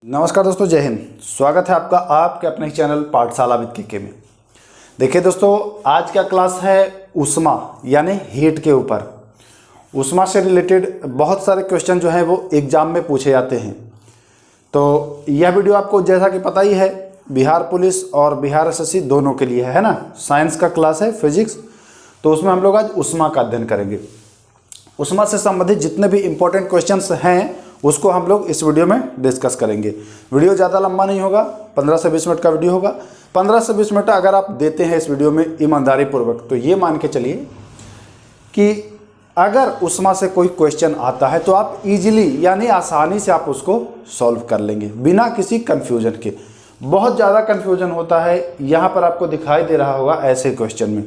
नमस्कार दोस्तों, जय हिंद। स्वागत है आपका आपके अपने ही चैनल पाठशाला विद के में। देखिए दोस्तों, आज का क्लास है ऊष्मा यानी हीट के ऊपर। ऊष्मा से रिलेटेड बहुत सारे क्वेश्चन जो हैं वो एग्जाम में पूछे जाते हैं। तो यह वीडियो आपको जैसा कि पता ही है बिहार पुलिस और बिहार एसएससी दोनों के लिए है ना। साइंस का क्लास है, फिजिक्स, तो उसमें हम लोग आज ऊष्मा का अध्ययन करेंगे। ऊष्मा से संबंधित जितने भी इंपॉर्टेंट क्वेश्चंस हैं उसको हम लोग इस वीडियो में डिस्कस करेंगे। वीडियो ज़्यादा लंबा नहीं होगा, 15 से 20 मिनट का वीडियो होगा। 15 से 20 मिनट अगर आप देते हैं इस वीडियो में ईमानदारी पूर्वक, तो ये मान के चलिए कि अगर ऊष्मा से कोई क्वेश्चन आता है तो आप इजीली यानी आसानी से आप उसको सॉल्व कर लेंगे बिना किसी कन्फ्यूजन के। बहुत ज़्यादा कन्फ्यूजन होता है, यहाँ पर आपको दिखाई दे रहा होगा ऐसे क्वेश्चन में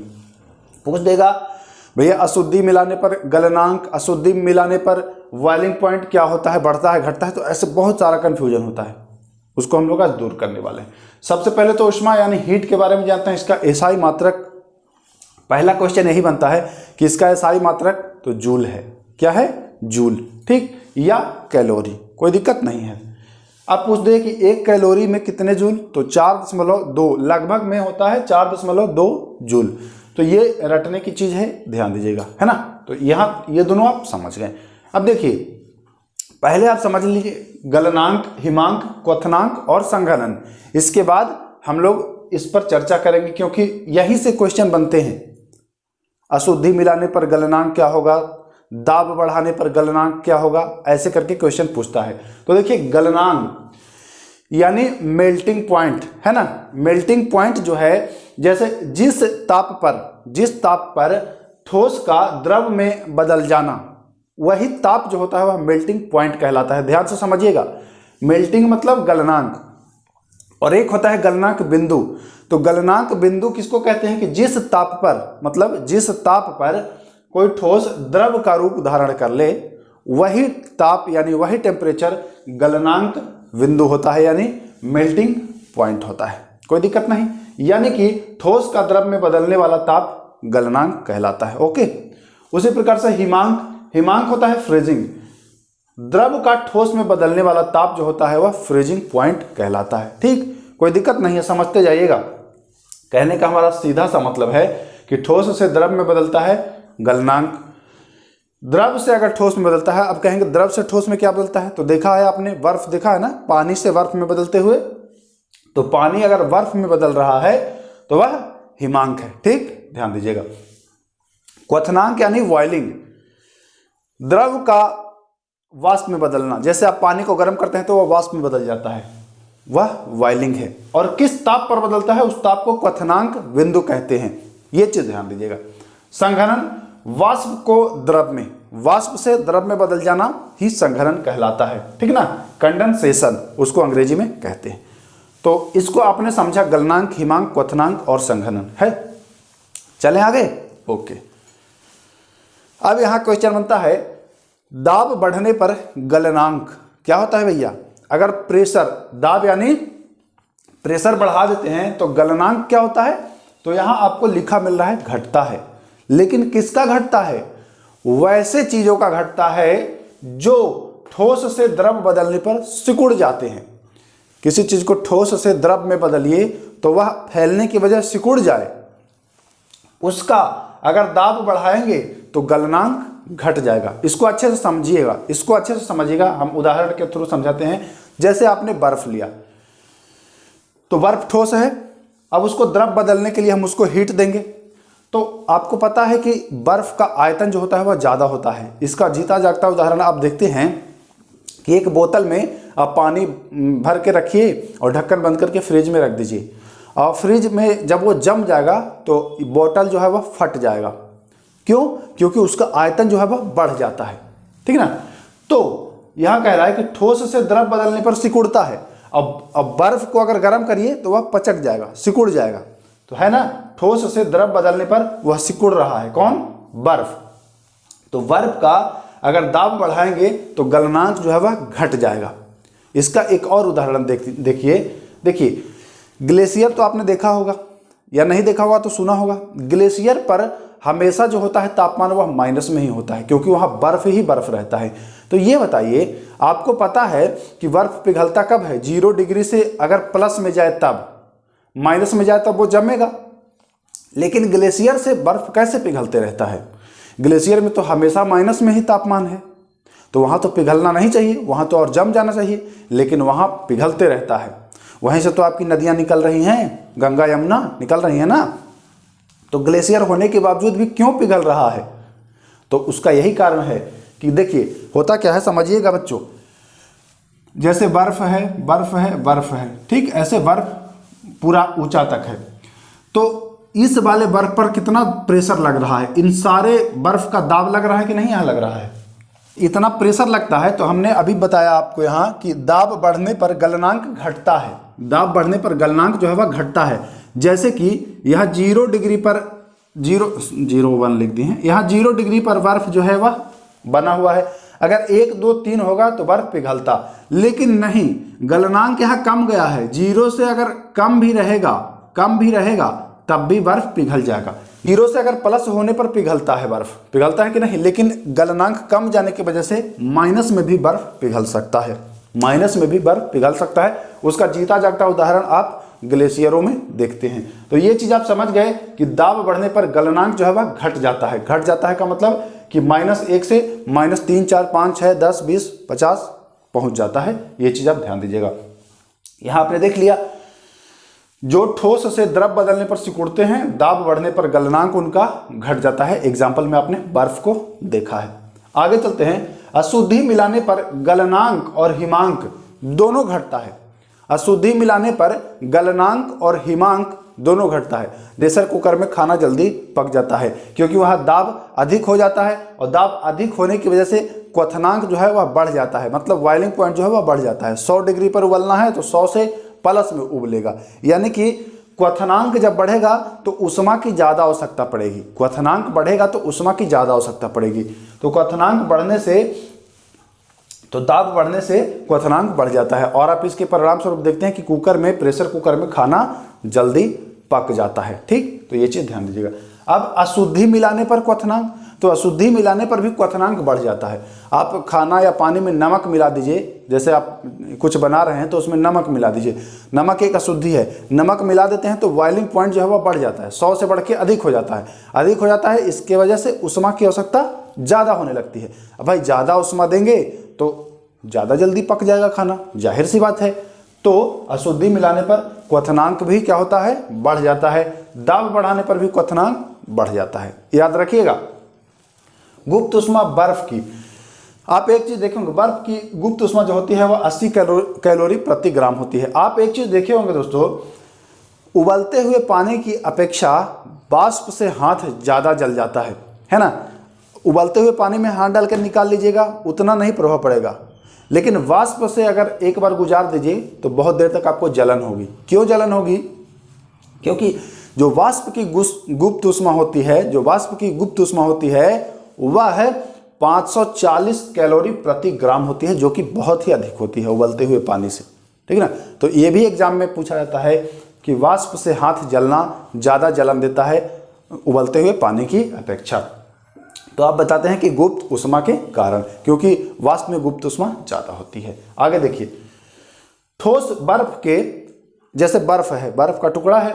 पूछ देगा भैया अशुद्धि मिलाने पर गलनांक, अशुद्धि मिलाने पर बॉइलिंग पॉइंट क्या होता है, बढ़ता है घटता है। तो ऐसे बहुत सारा कन्फ्यूजन होता है, उसको हम लोग आज दूर करने वाले हैं। सबसे पहले तो ऊष्मा यानी हीट के बारे में जानते हैं। इसका एसआई मात्रक, पहला क्वेश्चन यही बनता है कि इसका एसआई मात्रक तो जूल है। क्या है? जूल, ठीक, या कैलोरी, कोई दिक्कत नहीं है। अब पूछ दे कि एक कैलोरी में कितने जूल, तो 4.2 लगभग में होता है 4.2 जूल। तो ये रटने की चीज़ है, ध्यान दीजिएगा, है ना। तो यहाँ ये दोनों आप समझ गए। अब देखिए, पहले आप समझ लीजिए गलनांक, हिमांक, क्वथनांक और संघनन। इसके बाद हम लोग इस पर चर्चा करेंगे क्योंकि यहीं से क्वेश्चन बनते हैं। अशुद्धि मिलाने पर गलनांक क्या होगा, दाब बढ़ाने पर गलनांक क्या होगा, ऐसे करके क्वेश्चन पूछता है। तो देखिए, गलनांक यानी मेल्टिंग पॉइंट, है ना। मेल्टिंग पॉइंट जो है, जैसे जिस ताप पर ठोस का द्रव में बदल जाना, वही ताप जो होता है वह मेल्टिंग पॉइंट कहलाता है। ध्यान से समझिएगा, मेल्टिंग मतलब गलनांक, और एक होता है गलनांक बिंदु। तो गलनांक बिंदु किसको कहते हैं कि जिस ताप पर, मतलब जिस ताप पर कोई ठोस द्रव का रूप धारण कर ले, वही ताप यानी वही टेम्परेचर गलनांक बिंदु होता है, यानी मेल्टिंग पॉइंट होता है। कोई दिक्कत नहीं, यानी कि ठोस का द्रव में बदलने वाला ताप गलनांक कहलाता है। ओके। उसी प्रकार से हिमांक, हिमांक होता है फ्रीजिंग, द्रव का ठोस में बदलने वाला ताप जो होता है वह फ्रीजिंग पॉइंट कहलाता है। ठीक, कोई दिक्कत नहीं है, समझते जाइएगा। कहने का हमारा सीधा सा मतलब है कि ठोस से द्रव में बदलता है गलनांक, द्रव से अगर ठोस में बदलता है। अब कहेंगे द्रव से ठोस में क्या बदलता है, तो देखा है आपने, बर्फ देखा है ना, पानी से बर्फ में बदलते हुए। तो पानी अगर बर्फ में बदल रहा है तो वह हिमांक है। ठीक, ध्यान दीजिएगा। क्वथनांक यानी बॉइलिंग, द्रव का वाष्प में बदलना। जैसे आप पानी को गर्म करते हैं तो वह वाष्प में बदल जाता है, वह बॉइलिंग है। और किस ताप पर बदलता है उस ताप को क्वथनांक बिंदु कहते हैं। यह चीज ध्यान दीजिएगा। संघनन, वाष्प को द्रव में, वाष्प से द्रव में बदल जाना ही संघनन कहलाता है। ठीक ना, कंडेंसेशन उसको अंग्रेजी में कहते हैं। तो इसको आपने समझा, गलनांक, हिमांक, क्वथनांक और संघनन है। चले आगे। ओके। अब यहां क्वेश्चन बनता है दाब बढ़ने पर गलनांक क्या होता है भैया। अगर प्रेशर, दाब यानी प्रेशर बढ़ा देते हैं तो गलनांक क्या होता है। तो यहां आपको लिखा मिल रहा है घटता है, लेकिन किसका घटता है, वैसे चीजों का घटता है जो ठोस से द्रव बदलने पर सिकुड़ जाते हैं। किसी चीज को ठोस से द्रव में बदलिए तो वह फैलने की वजह सिकुड़ जाए, उसका अगर दाब बढ़ाएंगे तो गलनांक घट जाएगा। इसको अच्छे से समझिएगा, इसको अच्छे से समझिएगा। हम उदाहरण के थ्रू समझाते हैं। जैसे आपने बर्फ लिया, तो बर्फ ठोस है, अब उसको द्रव बदलने के लिए हम उसको हीट देंगे। तो आपको पता है कि बर्फ का आयतन जो होता है वह ज़्यादा होता है। इसका जीता जागता उदाहरण आप देखते हैं कि एक बोतल में आप पानी भर के रखिए और ढक्कन बंद करके फ्रिज में रख दीजिए, और फ्रिज में जब वो जम जाएगा तो बोतल जो है वह फट जाएगा। क्यों? क्योंकि उसका आयतन जो है वह बढ़ जाता है। ठीक ना। तो यहाँ कह रहा है कि ठोस से द्रव बदलने पर सिकुड़ता है। अब बर्फ को अगर गर्म करिए तो वह पचक जाएगा, सिकुड़ जाएगा। तो है ना, ठोस से द्रव बदलने पर वह सिकुड़ रहा है। कौन? बर्फ। तो बर्फ का अगर दाब बढ़ाएंगे तो गलनांक जो है वह घट जाएगा। इसका एक और उदाहरण देखिए, ग्लेशियर तो आपने देखा होगा, या नहीं देखा होगा तो सुना होगा। ग्लेशियर पर हमेशा जो होता है तापमान वह माइनस में ही होता है, क्योंकि वहाँ बर्फ ही बर्फ रहता है। तो ये बताइए, आपको पता है कि बर्फ पिघलता कब है? 0 डिग्री से अगर प्लस में जाए तब, माइनस में जाए तब वो जमेगा। लेकिन ग्लेशियर से बर्फ कैसे पिघलते रहता है? ग्लेशियर में तो हमेशा माइनस में ही तापमान है, तो वहाँ तो पिघलना नहीं चाहिए, वहाँ तो और जम जाना चाहिए, लेकिन वहाँ पिघलते रहता है। वहीं से तो आपकी नदियाँ निकल रही हैं, गंगा यमुना निकल रही हैं ना। तो ग्लेशियर होने के बावजूद भी क्यों पिघल रहा है? तो उसका यही कारण है कि देखिए होता क्या है, समझिएगा बच्चों। जैसे बर्फ है, बर्फ है, बर्फ है, ठीक, ऐसे बर्फ पूरा ऊंचा तक है, तो इस वाले बर्फ पर कितना प्रेशर लग रहा है? इन सारे बर्फ का दाब लग रहा है कि नहीं? यहाँ लग रहा है, इतना प्रेशर लगता है। तो हमने अभी बताया आपको यहाँ कि दाब बढ़ने पर गलनांक घटता है, दाब बढ़ने पर गलनांक जो है वह घटता है। जैसे कि यह 0 डिग्री पर 0.01 लिख दिए हैं, यहाँ 0 डिग्री पर बर्फ जो है वह बना हुआ है। अगर 1, 2, 3 होगा तो बर्फ पिघलता, लेकिन नहीं, गलनांक यहाँ कम गया है। 0 से अगर कम भी रहेगा तब भी बर्फ पिघल जाएगा। 0 से अगर प्लस होने पर पिघलता है, बर्फ पिघलता है कि नहीं, लेकिन गलनांक कम जाने की वजह से माइनस में भी बर्फ पिघल सकता है, माइनस में भी बर्फ पिघल सकता है। उसका जीता जागता उदाहरण आप ग्लेशियरों में देखते हैं। तो ये चीज़ आप समझ गए कि दाब बढ़ने पर गलनांक जो है वह घट जाता है। घट जाता है का मतलब कि -1 से -3, 4, 5, 6, 10, 20, 50 पहुंच जाता है। ये चीज़ आप ध्यान दीजिएगा। यहाँ आपने देख लिया, जो ठोस से द्रव बदलने पर सिकुड़ते हैं, दाब बढ़ने पर गलनांक उनका घट जाता है। एग्जाम्पल में आपने बर्फ को देखा है। आगे चलते हैं। अशुद्धि मिलाने पर गलनांक और हिमांक दोनों घटता है। अशुद्धि मिलाने पर गलनांक और हिमांक दोनों घटता है। प्रेशर कुकर में खाना जल्दी पक जाता है क्योंकि वहाँ दाब अधिक हो जाता है, और दाब अधिक होने की वजह से क्वथनांक जो है वह बढ़ जाता है, मतलब बॉइलिंग पॉइंट जो है वह बढ़ जाता है। 100 डिग्री पर उबलना है तो 100 से प्लस में उबलेगा, यानी कि क्वथनांक जब बढ़ेगा तो उष्मा की ज़्यादा आवश्यकता पड़ेगी। क्वथनांक बढ़ेगा तो उष्मा की ज़्यादा आवश्यकता पड़ेगी। तो क्वथनांक बढ़ने से, तो दाब बढ़ने से क्वथनांक बढ़ जाता है, और आप इसके परिणाम स्वरूप देखते हैं कि कुकर में, प्रेशर कुकर में खाना जल्दी पक जाता है। ठीक, तो ये चीज़ ध्यान दीजिएगा। अब अशुद्धि मिलाने पर क्वथनांक, तो अशुद्धि मिलाने पर भी क्वथनांक बढ़ जाता है। आप खाना या पानी में नमक मिला दीजिए, जैसे आप कुछ बना रहे हैं तो उसमें नमक मिला दीजिए, नमक एक अशुद्धि है, नमक मिला देते हैं तो बॉइलिंग पॉइंट जो है वह बढ़ जाता है, 100 से बढ़ के अधिक हो जाता है, अधिक हो जाता है। इसके वजह से उष्मा की आवश्यकता ज़्यादा होने लगती है। अब भाई ज़्यादा उष्मा देंगे तो ज़्यादा जल्दी पक जाएगा खाना, जाहिर सी बात है। तो अशुद्धि मिलाने पर क्वथनांक भी क्या होता है? बढ़ जाता है। दाब बढ़ाने पर भी क्वथनांक बढ़ जाता है, याद रखिएगा। गुप्त उष्मा बर्फ की, आप एक चीज देखेंगे, बर्फ की गुप्त उष्मा जो होती है वह 80 कैलोरी प्रति ग्राम होती है। आप एक चीज देखे होंगे दोस्तों, उबलते हुए पानी की अपेक्षा वाष्प से हाथ ज़्यादा जल जाता है ना। उबलते हुए पानी में हाथ डालकर निकाल लीजिएगा, उतना नहीं प्रभाव पड़ेगा, लेकिन वाष्प से अगर एक बार गुजार दीजिए तो बहुत देर तक आपको जलन होगी। क्यों जलन होगी? क्योंकि जो वाष्प की गुप्त उष्मा होती है, जो वाष्प की गुप्त उष्मा होती है वह है 540 कैलोरी प्रति ग्राम होती है, जो कि बहुत ही अधिक होती है उबलते हुए पानी से। ठीक है ना। तो ये भी एग्जाम में पूछा जाता है कि वाष्प से हाथ जलना ज़्यादा जलन देता है उबलते हुए पानी की अपेक्षा। तो आप बताते हैं कि गुप्त उष्मा के कारण, क्योंकि वाष्प में गुप्त उष्मा ज़्यादा होती है। आगे देखिए, ठोस बर्फ के, जैसे बर्फ है, बर्फ का टुकड़ा है,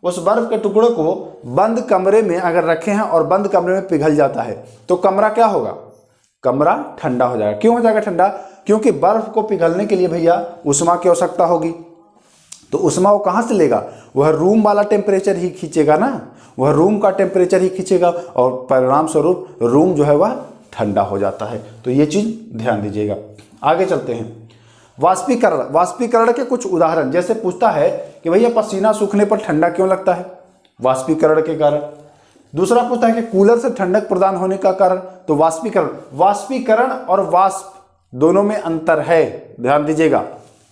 उस बर्फ के टुकड़े को बंद कमरे में अगर रखे हैं और बंद कमरे में पिघल जाता है तो कमरा क्या होगा? कमरा ठंडा हो जाएगा। क्यों हो जाएगा ठंडा? क्योंकि बर्फ को पिघलने के लिए भैया उष्मा की आवश्यकता होगी। तो उष्मा वो कहाँ से लेगा? वह रूम वाला टेम्परेचर ही खींचेगा ना, वह रूम का टेम्परेचर ही खींचेगा, और परिणाम स्वरूप रूम जो है वह ठंडा हो जाता है। तो ये चीज़ ध्यान दीजिएगा। आगे चलते हैं। वाष्पीकरण, वाष्पीकरण के कुछ उदाहरण, जैसे पूछता है कि भैया पसीना सूखने पर ठंडा क्यों लगता है? वाष्पीकरण के कारण। दूसरा पूछता है कि कूलर से ठंडक प्रदान होने का कारण, तो वाष्पीकरण। वाष्पीकरण और वाष्प दोनों में अंतर है, ध्यान दीजिएगा।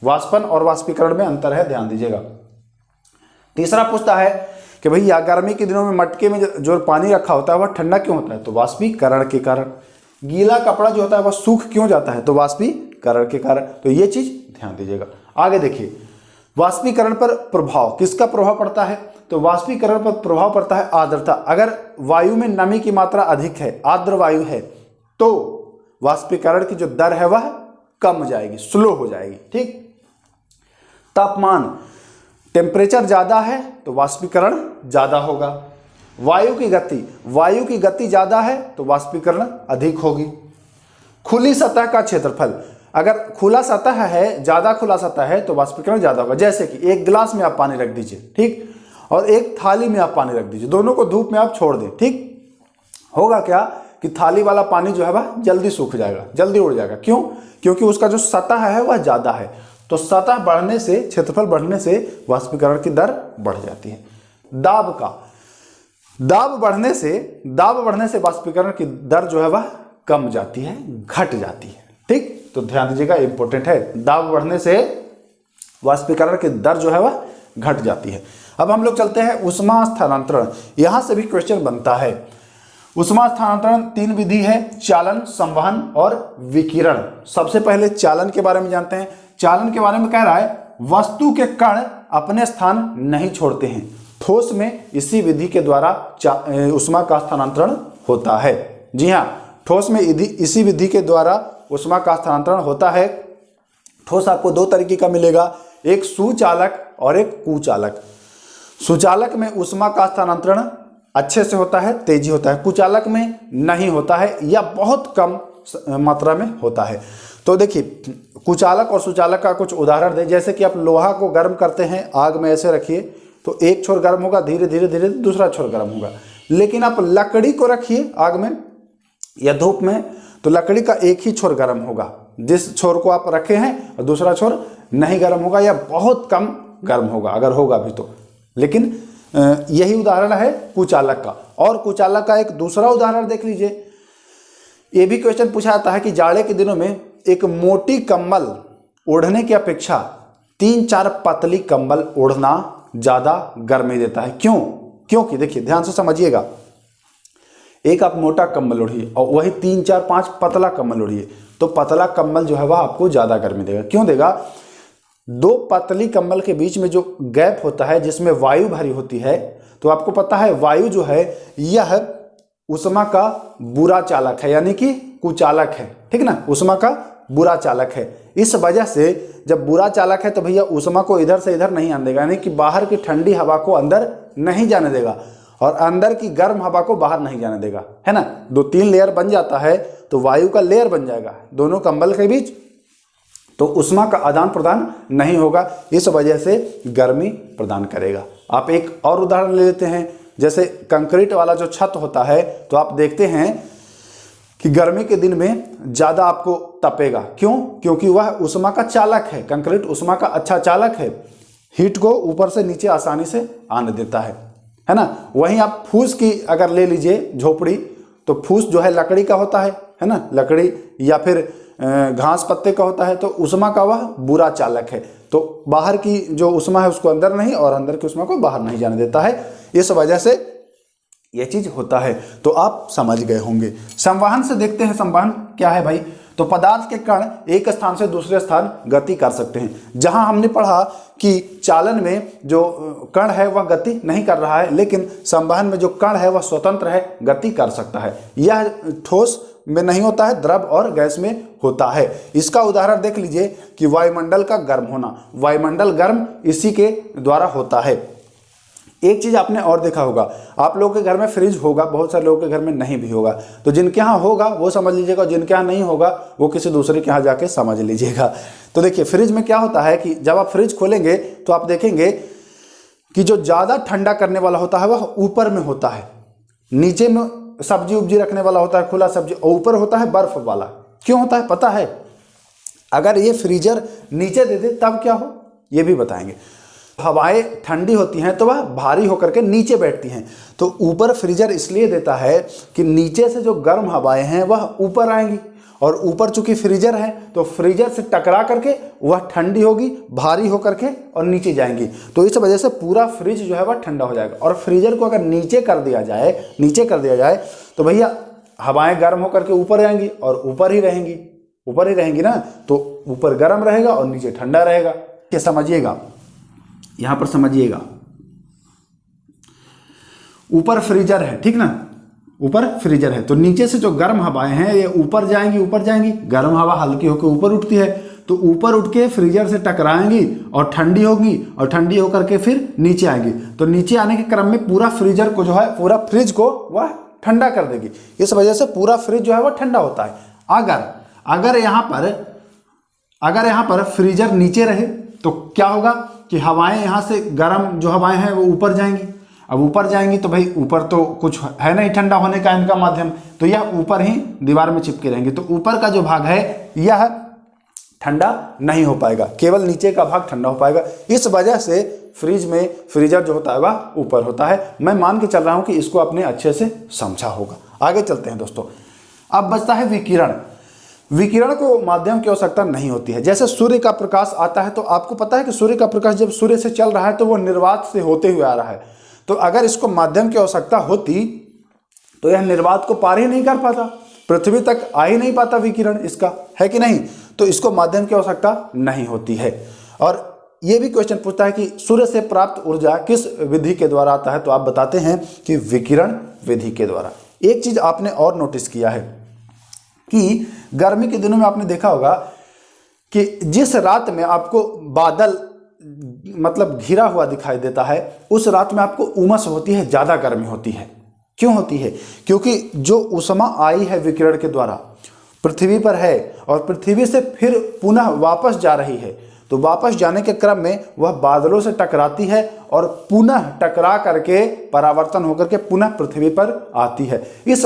वाष्पन और वाष्पीकरण में अंतर है, ध्यान दीजिएगा। तीसरा पूछता है कि भैया गर्मी के दिनों में मटके में जो पानी रखा होता है वह ठंडा क्यों होता है? तो वाष्पीकरण के कारण। गीला कपड़ा जो होता है वह सूख क्यों जाता है? तो वाष्पीकरण के कारण। तो ये चीज ध्यान दीजिएगा। आगे देखिए, वाष्पीकरण पर प्रभाव, किसका प्रभाव पड़ता है? तो वाष्पीकरण पर प्रभाव पड़ता है आर्द्रता। अगर वायु में नमी की मात्रा अधिक है, आर्द्र वायु है, तो वाष्पीकरण की जो दर है वह कम हो जाएगी, स्लो हो जाएगी। ठीक, तापमान, टेम्परेचर ज़्यादा है तो वाष्पीकरण ज़्यादा होगा। वायु की गति ज़्यादा है तो वाष्पीकरण अधिक होगी। खुली सतह का क्षेत्रफल, अगर खुला सतह है, ज़्यादा खुला सतह है तो वाष्पीकरण ज़्यादा होगा। जैसे कि एक गिलास में आप पानी रख दीजिए, ठीक, और एक थाली में आप पानी रख दीजिए, दोनों को धूप में आप छोड़ दें, ठीक, होगा क्या कि थाली वाला पानी जो है वह जल्दी सूख जाएगा, जल्दी उड़ जाएगा। क्यों? क्योंकि उसका जो सतह है वह ज़्यादा है। तो सतह बढ़ने से, क्षेत्रफल बढ़ने से वाष्पीकरण की दर बढ़ जाती है। दाब बढ़ने से वाष्पीकरण की दर जो है वह कम जाती है, घट जाती है। ठीक, तो ध्यान दीजिएगा, इंपॉर्टेंट है। दाब बढ़ने से वाष्पीकरण की दर जो है वह घट जाती है। अब हम लोग चलते हैं उष्मा स्थानांतरण। यहां से भी क्वेश्चन बनता है। उष्मा स्थानांतरण 3 विधि है, चालन, संवहन और विकिरण। सबसे पहले चालन के बारे में जानते हैं। चालन के बारे में कह रहा है वस्तु के कण अपने स्थान नहीं छोड़ते हैं। ठोस में इसी विधि के द्वारा उष्मा का स्थानांतरण होता है। जी हाँ, ठोस में इसी विधि के द्वारा उष्मा का स्थानांतरण होता है। ठोस आपको 2 तरीके का मिलेगा, एक सुचालक और एक कुचालक। सुचालक में उष्मा का स्थानांतरण अच्छे से होता है, तेजी होता है। कुचालक में नहीं होता है या बहुत कम मात्रा में होता है। तो देखिए, कुचालक और सुचालक का कुछ उदाहरण दें। जैसे कि आप लोहा को गर्म करते हैं, आग में ऐसे रखिए तो एक छोर गर्म होगा, धीरे धीरे दूसरा छोर गर्म होगा। लेकिन आप लकड़ी को रखिए आग में या धूप में, तो लकड़ी का एक ही छोर गर्म होगा। जिस छोर को आप रखे हैं और दूसरा छोर नहीं गर्म होगा या बहुत कम गर्म होगा, अगर होगा भी तो। लेकिन यही उदाहरण है कुचालक का। और कुचालक का एक दूसरा उदाहरण देख लीजिए। ये भी क्वेश्चन पूछा जाता है कि जाड़े के दिनों में एक मोटी कंबल ओढ़ने की अपेक्षा 3-4 पतली कंबल ओढ़ना ज्यादा गर्मी देता है। क्यों? क्योंकि देखिए, ध्यान से समझिएगा, एक आप मोटा कंबल ओढ़िए और वही 3-4-5 पतला कंबल ओढ़िए, तो पतला कंबल जो है वह आपको ज्यादा गर्मी देगा। क्यों देगा? 2 पतली कंबल के बीच में जो गैप होता है, जिसमें वायु भरी होती है, तो आपको पता है वायु जो है यह उष्मा का बुरा चालक है, यानी कि कुचालक है। ठीक ना, उष्मा का बुरा चालक है। इस वजह से जब बुरा चालक है तो भैया उष्मा को इधर से इधर नहीं आने देगा, यानी कि बाहर की ठंडी हवा को अंदर नहीं जाने देगा और अंदर की गर्म हवा को बाहर नहीं जाने देगा, है ना। 2-3 लेयर बन जाता है तो वायु का लेयर बन जाएगा दोनों कंबल के बीच, तो उष्मा का आदान प्रदान नहीं होगा, इस वजह से गर्मी प्रदान करेगा। आप एक और उदाहरण ले लेते हैं। जैसे कंक्रीट वाला जो छत होता है, तो आप देखते हैं कि गर्मी के दिन में ज़्यादा आपको तपेगा। क्यों? क्योंकि वह उष्मा का चालक है। कंक्रीट उष्मा का अच्छा चालक है, हीट को ऊपर से नीचे आसानी से आने देता है ना। वहीं आप फूस की अगर ले लीजिए झोपड़ी, तो फूस जो है लकड़ी का होता है ना, लकड़ी या फिर घास पत्ते का होता है, तो उष्मा का वह बुरा चालक है। तो बाहर की जो उष्मा है उसको अंदर नहीं और अंदर की उष्मा को बाहर नहीं जाने देता है। इस वजह से यह चीज होता है, तो आप समझ गए होंगे। संवहन से देखते हैं, संवहन क्या है भाई? तो पदार्थ के कण एक स्थान से दूसरे स्थान गति कर सकते हैं। जहां हमने पढ़ा कि चालन में जो कण है वह गति नहीं कर रहा है, लेकिन संवहन में जो कण है वह स्वतंत्र है, गति कर सकता है। यह ठोस में नहीं होता है, द्रव और गैस में होता है। इसका उदाहरण देख लीजिए कि वायुमंडल का गर्म होना। वायुमंडल गर्म इसी के द्वारा होता है। एक चीज आपने और देखा होगा, आप लोगों के घर में फ्रिज होगा, बहुत सारे लोगों के घर में नहीं भी होगा। तो जिनके यहाँ होगा वो समझ लीजिएगा, जिनके यहाँ नहीं होगा वो किसी दूसरे के यहाँ जाके समझ लीजिएगा। तो देखिए, फ्रिज में क्या होता है कि जब आप फ्रिज खोलेंगे तो आप देखेंगे कि जो ज़्यादा ठंडा करने वाला होता है वह ऊपर में होता है। नीचे में सब्जी उब्जी रखने वाला होता है, खुला सब्जी, और ऊपर होता है बर्फ वाला। क्यों होता है पता है? अगर ये फ्रीजर नीचे दे दे तब क्या हो, ये भी बताएंगे। हवाएं ठंडी होती हैं तो वह भारी होकर के नीचे बैठती हैं, तो ऊपर फ्रीजर इसलिए देता है कि नीचे से जो गर्म हवाएं हैं वह ऊपर आएंगी, और ऊपर चूंकि फ्रीजर है तो फ्रीजर से टकरा करके वह ठंडी होगी, भारी होकर के और नीचे जाएंगी। तो इस वजह से पूरा फ्रिज जो है वह ठंडा हो जाएगा। और फ्रीजर को अगर नीचे कर दिया जाए तो भैया हवाएं गर्म होकर के ऊपर आएंगी और ऊपर ही रहेंगी ना, तो ऊपर गर्म रहेगा और नीचे ठंडा रहेगा। ये समझिएगा, यहां पर समझिएगा। ऊपर फ्रीजर है, ठीक ना, ऊपर फ्रीजर है, तो नीचे से जो गर्म हवाएं हैं ये ऊपर जाएंगी, गर्म हवा हल्की होकर ऊपर उठती है, तो ऊपर उठ के फ्रीजर से टकराएंगी और ठंडी होगी, और ठंडी होकर के फिर नीचे आएंगी। तो नीचे आने के क्रम में पूरा फ्रीजर को जो है, पूरा फ्रिज को वह ठंडा कर देगी। इस वजह से पूरा फ्रिज जो है वह ठंडा होता है। अगर यहाँ पर फ्रीजर नीचे रहे तो क्या होगा कि हवाएं यहाँ से गर्म जो हवाएं हैं वो ऊपर जाएंगी। अब ऊपर जाएंगी तो भाई ऊपर तो कुछ है नहीं ठंडा होने का इनका माध्यम, तो यह ऊपर ही दीवार में चिपके रहेंगे, तो ऊपर का जो भाग है यह ठंडा नहीं हो पाएगा, केवल नीचे का भाग ठंडा हो पाएगा। इस वजह से फ्रीजर जो होता है वह ऊपर होता है। मैं मान के चल रहा हूं कि इसको आपने अच्छे से समझा होगा। आगे चलते हैं दोस्तों। अब बचता है विकिरण। विकिरण को माध्यम की आवश्यकता नहीं होती है। जैसे सूर्य का प्रकाश आता है तो आपको पता है कि सूर्य का प्रकाश जब सूर्य से चल रहा है तो वो निर्वात से होते हुए आ रहा है, तो अगर इसको माध्यम की आवश्यकता होती तो यह निर्वात को पार ही नहीं कर पाता, पृथ्वी तक आ ही नहीं पाता विकिरण इसका, है कि नहीं। तो इसको माध्यम की आवश्यकता नहीं होती है। और ये भी क्वेश्चन पूछता है कि सूर्य से प्राप्त ऊर्जा किस विधि के द्वारा आता है, तो आप बताते हैं कि विकिरण विधि के द्वारा। एक चीज आपने और नोटिस किया है कि गर्मी के दिनों में आपने देखा होगा कि जिस रात में आपको बादल मतलब घिरा हुआ दिखाई देता है, उस रात में आपको उमस होती है, ज्यादा गर्मी होती है। क्यों होती है? क्योंकि जो ऊष्मा आई है विकिरण के द्वारा पृथ्वी पर है और पृथ्वी से फिर पुनः वापस जा रही है, तो वापस जाने के क्रम में वह बादलों से टकराती है और पुनः टकरा करके परावर्तन होकर के पुनः पृथ्वी पर आती है। इस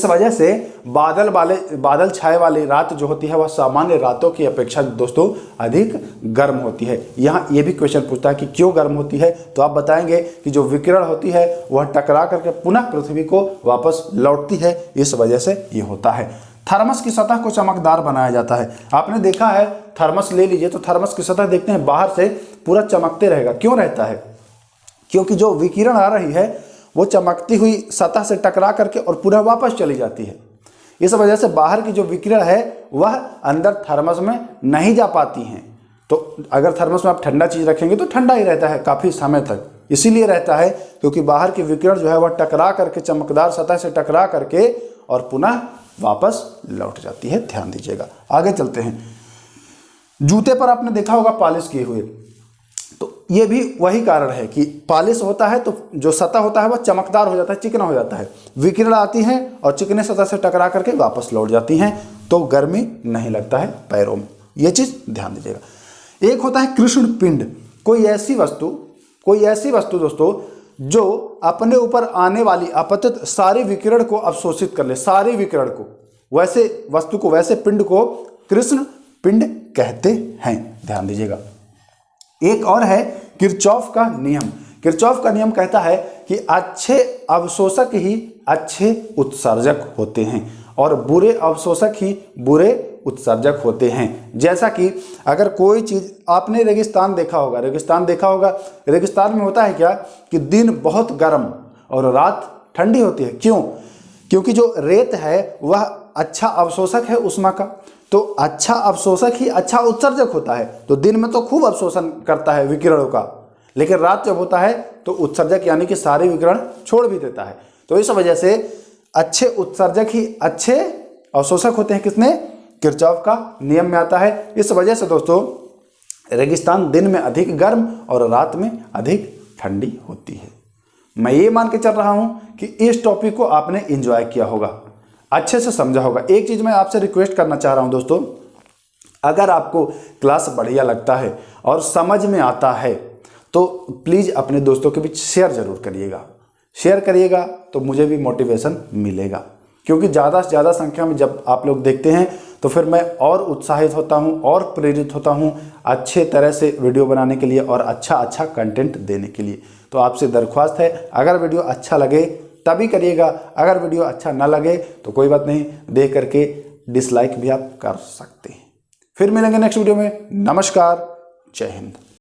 वजह से बादल छाए वाली रात जो होती है वह सामान्य रातों की अपेक्षा दोस्तों अधिक गर्म होती है। यहाँ ये भी क्वेश्चन पूछता है कि क्यों गर्म होती है, तो आप बताएंगे कि जो विकिरण होती है वह टकरा करके पुनः पृथ्वी को वापस लौटती है, इस वजह से ये होता है। थर्मस की सतह को चमकदार बनाया जाता है। आपने देखा है, थर्मस ले लीजिए तो थर्मस की सतह देखते हैं बाहर से पूरा चमकते रहेगा। क्यों रहता है? क्योंकि जो विकिरण आ रही है वो चमकती हुई सतह से टकरा करके और पुनः वापस चली जाती है। इस वजह से बाहर की जो विकिरण है वह अंदर थर्मस में नहीं जा पाती हैं। तो अगर थर्मस में आप ठंडा चीज रखेंगे तो ठंडा ही रहता है काफी समय तक, इसीलिए रहता है क्योंकि बाहर की विकिरण जो है वह टकरा करके चमकदार सतह से टकरा करके और पुनः वापस लौट जाती है। ध्यान दीजिएगा। आगे चलते हैं। जूते पर आपने देखा होगा पॉलिश किए हुए, तो ये भी वही कारण है कि पॉलिश होता है तो जो सतह होता है वह चमकदार हो जाता है, चिकना हो जाता है। विकिरण आती हैं और चिकने सतह से टकरा करके वापस लौट जाती हैं, तो गर्मी नहीं लगता है पैरों में। ये चीज ध्यान दीजिएगा। एक होता है कृष्ण पिंड। कोई ऐसी वस्तु दोस्तों जो अपने ऊपर आने वाली अपतित सारी विकिरण को अवशोषित कर ले, सारी विकिरण को, वैसे वस्तु को, वैसे पिंड को कृष्ण पिंड कहते हैं। ध्यान दीजिएगा। एक और है किरचॉफ का नियम। किरचॉफ का नियम कहता है कि अच्छे अवशोषक ही अच्छे उत्सर्जक होते हैं और बुरे अवशोषक ही बुरे उत्सर्जक होते हैं। जैसा कि अगर कोई चीज, आपने रेगिस्तान देखा होगा, रेगिस्तान में होता है क्या कि दिन बहुत गर्म और रात ठंडी होती है। क्यों? क्योंकि जो रेत है वह अच्छा अवशोषक है ऊष्मा का, तो अच्छा अवशोषक ही अच्छा उत्सर्जक होता है। तो दिन में तो खूब अवशोषण करता है विकिरणों का, लेकिन रात जब होता है तो उत्सर्जक यानी कि सारे विकिरण छोड़ भी देता है। तो इस वजह से अच्छे उत्सर्जक ही अच्छे अवशोषक होते हैं। किसने? किरचॉफ का नियम में आता है। इस वजह से दोस्तों रेगिस्तान दिन में अधिक गर्म और रात में अधिक ठंडी होती है। मैं ये मान के चल रहा हूं कि इस टॉपिक को आपने एंजॉय किया होगा, अच्छे से समझा होगा। एक चीज मैं आपसे रिक्वेस्ट करना चाह रहा हूं दोस्तों, अगर आपको क्लास बढ़िया लगता है और समझ में आता है तो प्लीज अपने दोस्तों के बीच शेयर जरूर करिएगा। शेयर करिएगा तो मुझे भी मोटिवेशन मिलेगा, क्योंकि ज़्यादा से ज़्यादा संख्या में जब आप लोग देखते हैं तो फिर मैं और उत्साहित होता हूं और प्रेरित होता हूं अच्छे तरह से वीडियो बनाने के लिए और अच्छा कंटेंट देने के लिए। तो आपसे दरख्वास्त है, अगर वीडियो अच्छा लगे तभी करिएगा, अगर वीडियो अच्छा ना लगे तो कोई बात नहीं, देख करके डिसलाइक भी आप कर सकते हैं। फिर मिलेंगे नेक्स्ट वीडियो में। नमस्कार, जय हिंद।